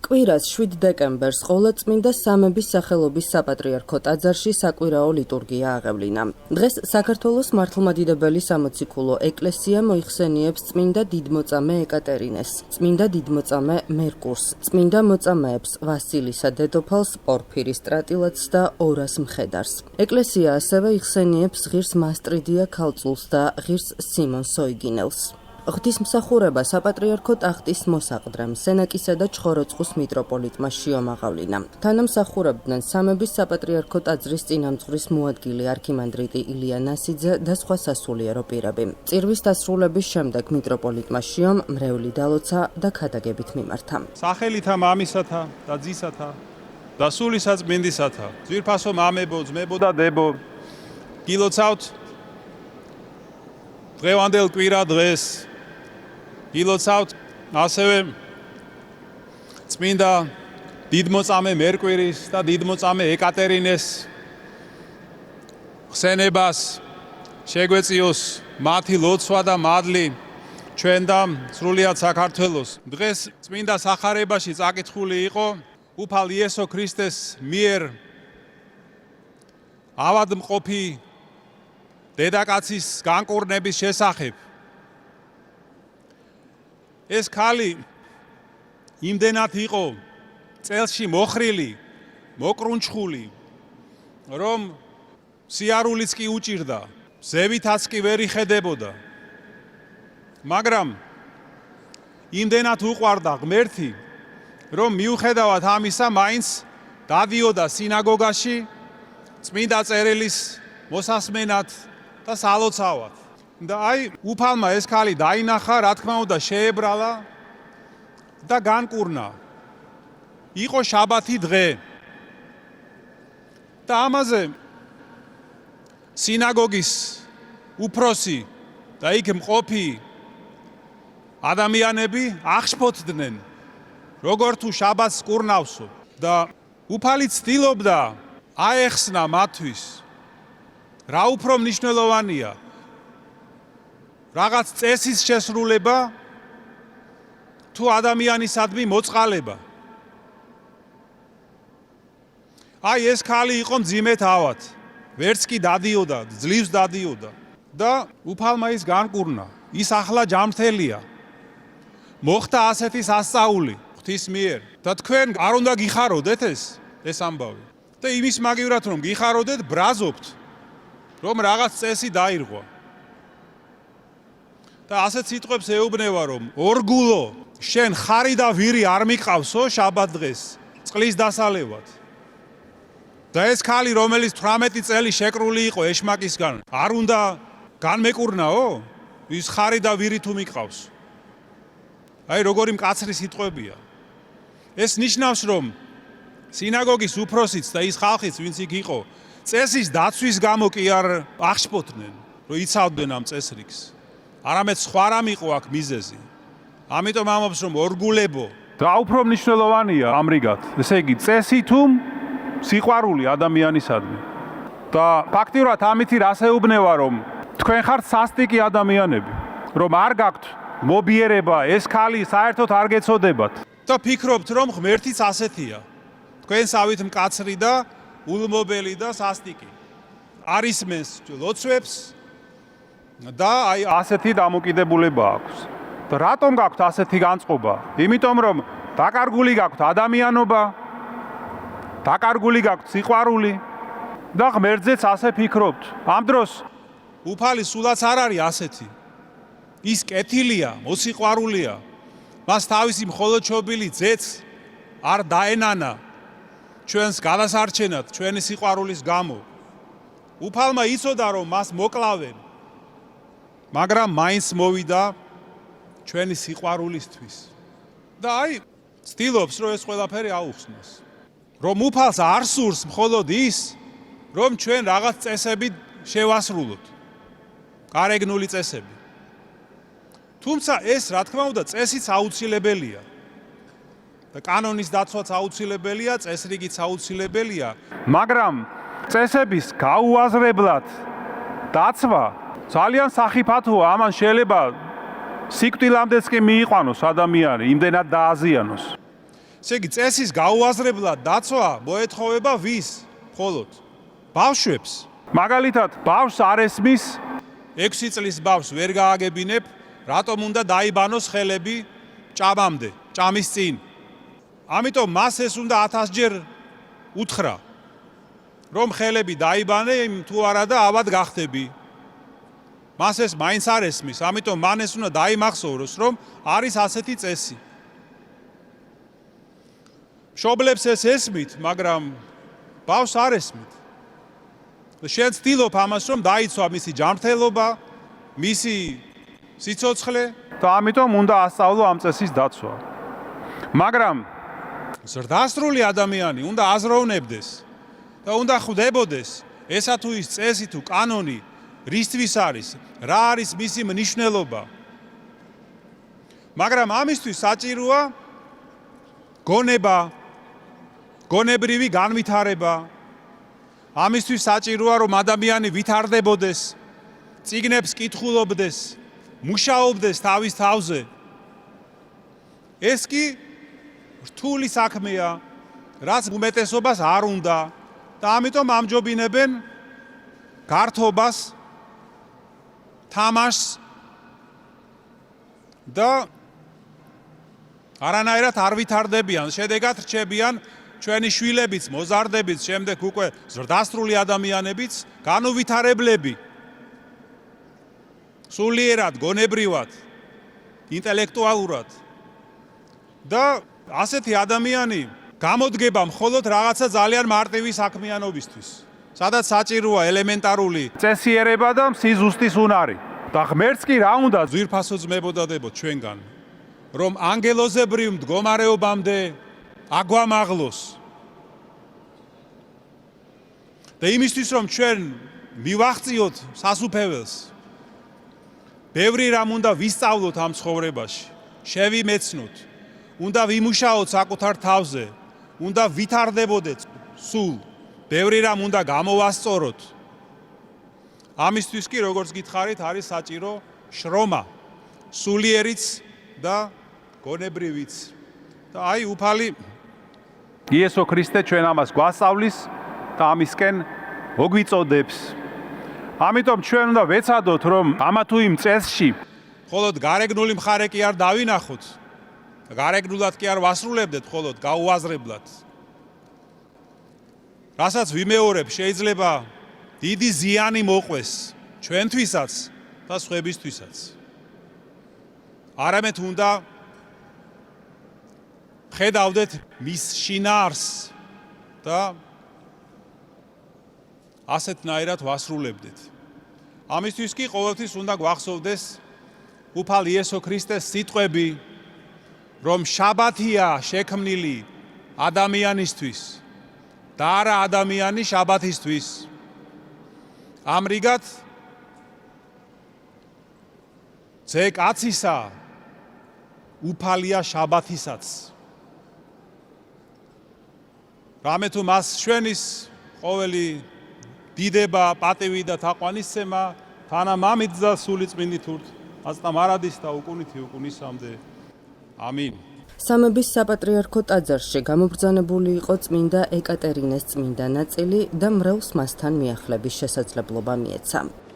კვირას 7 დეკემბერს ყოვლადწმინდა სამების სახელობის საპატრიარქო ტაძარში საკვირაო ლიტურგია აღევლინა. დღეს საქართველოს მართლმადიდებელი სამოციქულო ეკლესია მოიხსენიებს წმინდა დიდმოწამე ეკატერინეს, წმინდა დიდმოწამე მერკურს, წმინდა მოწამეებს ვასილისა დედოფალს, პორფირის ტრატილათს და ორას მხედარს. ეკლესია ასევე იხსენიებს ღირს მასტრიდია ქალწულს და ღირს სიმონ სოიგინელს. ღვთისმსახურება საპატრიარქო ტახტის მოსაყდრემ, სენაკისა და ჩხოროწყუს მიტროპოლიტმა შეომაღავლინა. თანამსახურებდნენ სამების საპატრიარქო ტაძრის წინამძღვრის მოადგილე არქიმანდრიტი ილია ნასიძე და სხვა სასულიერო პირები. წირვის დასრულების შემდეგ მიტროპოლიტმა შიომ მრევლი დალოცა და ქადაგებით მიმართა. სახელითა მამისათა და ძისათა და სული საწმინდისათა, ძვირფასო მამებო, ძმებო და დებო, გილოცავთ დღევანდელ კვირა დღეს. გილოცავთ ასევე წმინდა დიდმოწამე მერკვირის და დიდმოწამე ეკატერინეს ხსენებას, შეგვეციოს მათი ლოცვა და მადლი ჩვენ და სრულიად საქართველოს. დღეს წმინდა სახარებაში წაკითხული იყო უფალ იესო ქრისტეს მიერ ავადმყოფი დედაკაცის განკურნების შესახებ. ეს ქალი იმდენად იყო წელში მოხრილი, მოკრუნჩხული, რომ სიარულიც კი უჭირდა, ზევითაც კი ვერ იხედებოდა. მაგრამ იმდენად უყვარდა ღმერთი, რომ მიუხედავად ამისა, მაინც დადიოდა სინაგოგაში წმინდა წერილის მოსასმენად და სალოცავად. და აი უფალმა ეს ქალი დაინახა, რა თქმა უნდა შეებრალა და განკურნა. იყო შაბათი დღე. და ამაზე სინაგოგის უფროსი და იქ მყოფი ადამიანები აღშფოთდნენ, როგორ თუ შაბათს კურნავსო. და უფალი ცდილობდა აეხსნა მათთვის, რა უფრო მნიშვნელოვანია, რაღაც წესის შესრულება თუ ადამიანისადმი მოწყალება. აი ეს ქალი იყო მძიმე თავად, ვერც კი დადიოდა, ძლივს დადიოდა და უფალმა ის განკურნა. ის ახლა ჯანმრთელია. მოხდა ასეთი სასწაული ღვთის მიერ და თქვენ არ უნდა გიხაროდეთ ეს ამბავი. და იმის მაგივრად რომ გიხაროდეთ, ბრაზობთ, რომ რაღაც წესი დაირღვა. და ასეთ სიტყვებს ეუბნება, რომ ორგულო, შენ ხარი და ვირი არ მიყავსო შაბათ დღეს, წყლის დასალევად. და ეს ქალი, რომელიც 18 წელი შეკრული იყო ეშმაკისგან, არ უნდა განმეკურნაო? ის ხარი და ვირი თუ მიყავს. აი როგორი მკაცრი სიტყვებია. ეს ნიშნავს, რომ სინაგოგის უფროსიც და ის ხალხიც, ვინც იქ იყო, წესის დაცვის გამო კი არ აღშფოთდნენ, რომ იცავდნენ ამ წესრიგს. არამედ სხვა რამ იყო აქ მიზეზი. ამიტომ ამბობს, რომ ორგულებო და უფრო მნიშვნელოვანია ამრიგად. ესე იგი, წესი თუ სიყვარული ადამიანისადმი. და ფაქტიურად ამითი რას ეუბნება, რომ თქვენ ხართ სასტიკი ადამიანები, რომ არ გაქვთ მობიერება, ეს ქალი საერთოდ არ გეცოდებათ. და ფიქრობთ, რომ ღმერთიც ასეთია. თქვენსავით მკაცრი და ულმობელი და სასტიკი. არ ისმენს ლოცვებს და აი ასეთი დამოკიდებულება აქვს. და რატომ გაქვთ ასეთი განწყობა? იმიტომ რომ დაკარგული გაქვთ ადამიანობა, დაკარგული გაქვთ სიყვარული და ღმერთზეც ასე ფიქრობთ. ამ დროს უფალი სულაც არ არის ასეთი. ის კეთილია, მოსიყვარულია. მას თავისი მხოლოდ ჩობილი ძეც არ დაენანა ჩვენს გადასარჩენად, ჩვენი სიყვარულის გამო. უფალმა იცოდა, რომ მას მოკლავენ, მაგრამ მაინც მოვიდა ჩვენი სიყვარულისთვის. და აი, ცდილობს, რომ ეს ყველაფერი აუხსნას. რომ უფალს არ სურს მხოლოდ ის, რომ ჩვენ რაღაც წესები შევასრულოთ. გარეგნული წესები. თუმცა ეს, რა თქმა უნდა, წესიც აუცილებელია. და კანონის დაცვაც აუცილებელია, წესრიგიც აუცილებელია, მაგრამ წესების გაუაზრებლად დაცვა ძალიან სახიფათოა. ამან შეიძლება სიკვდილამდეც კი მიიყვანოს ადამიანი, იმდენად დააზიანოს. ესე იგი, წესის გაუაზრებლად დაცვა მოეთხოვება ვის? მხოლოდ ბავშვებს. მაგალითად, ბავშვს არ ესმის 6 წლის ბავშვს ვერ გააგებინებ, რატომ უნდა დაიბანოს ხელები ჭამამდე, ჭამის წინ. ამიტომ მას ეს უნდა 1000 ჯერ უთხრა, რომ ხელები დაიბანე, თუ არა და ავად გახდები. მას ეს მაინც არ ესმის, ამიტომ მან ეს უნდა დაიმახსოვროს, რომ არის ასეთი წესი. მშობლებს ეს ესმით, მაგრამ ბავშვს არ ესმით. შენ ცდილობ ამას, რომ დაიცვა მისი ჯანმრთელობა, მისი სიცოცხლე და ამიტომ უნდა ასწავლო ამ წესის დაცვა. მაგრამ ზრდასრული ადამიანი უნდა აზროვნებდეს და უნდა ხვდებოდეს ესა თუ ის წესი თუ კანონი რისთვის არის, რა არის მისი მნიშვნელობა. მაგრამ ამისთვის საჭიროა გონება, გონებრივი განვითარება. ამისთვის საჭიროა რომ ადამიანი ვითარდებოდეს, წიგნებს კითხულობდეს, მუშაობდეს თავის თავზე. ეს კი რთული საქმეა, რაც უმეტესობას არ უნდა და ამიტომ ამჯობინებენ გართობას, თამაშს და არანაირად არ ვითარდებიან, შედეგად რჩებიან ჩვენი შვილებიც, მოზარდებიც, შემდეგ უკვე ზრდასრული ადამიანებიც, განუვითარებლები. სულიერად, გონებრივად, ინტელექტუალურად. და ასეთი ადამიანი გამოდგება მხოლოდ რაღაცა ძალიან მარტივი საქმიანობისთვის, სადაც საჭიროა ელემენტარული წესიერება და მსიზუსტის უნარი. და ღმერთს კი რა უნდა ძვირფასო ძმებოდადებოთ ჩვენგან, რომ ანგელოზებრივ მდგომარეობამდე აგვამაღლოს. და იმისთვის რომ ჩვენ მივახციოთ სასუფეველს, ბევრი რამ უნდა ვისწავლოთ ამ ცხოვრებაში, შევიმეცნოთ, უნდა ვიმუშაოთ საკუთარ თავზე, უნდა ვითარდებოდეთ სულ, ბევრი რამ უნდა გამოვასწოროთ. ამისთვის კი როგორც გითხარით, არის საჭირო შრომა, სულიერიც და გონებრივიც. და აი უფალი იესო ქრისტე ჩვენ ამას გვასწავლის და ამისკენ მოგვიწოდებს. ამიტომ ჩვენ უნდა ვეცადოთ, რომ ამა თუ იმ წესში მხოლოდ გარეგნული მხარე კი არ დავინახოთ, გარეგნულად კი არ ვასრულებდეთ, მხოლოდ გაუაზრებლად. რასაც ვიმეორებ, შეიძლება დიდი ზიანი მოყვეს ჩვენთვისაც და სხვებისთვისაც. არამედ უნდა ხედავდეთ მის შინაარსს და ასეთნაირად ვასრულებდეთ. ამისთვის კი ყოველთვის უნდა გვახსოვდეს უფალ იესო ქრისტეს სიტყვები, რომ შაბათია შექმნილი ადამიანისთვის და არა ადამიანი შაბათისთვის. ამრიგად ძე კაცისა უფალია შაბათისაც. რამე თუ მას ჩვენის ყოველი დიდება, პატივი და თაყვანისცემა თანა მამით და სული წმინდით ურთ, აწტა მარადის და უკუნითი უკუნისამდე. ამინ. სამების საპატრიარქო ტაძარში გამობრძანებული იყო წმინდა ეკატერინეს წმინდა ნაწილი და მრევლს მასთან მიახლების შესაძლებლობა მიეცა.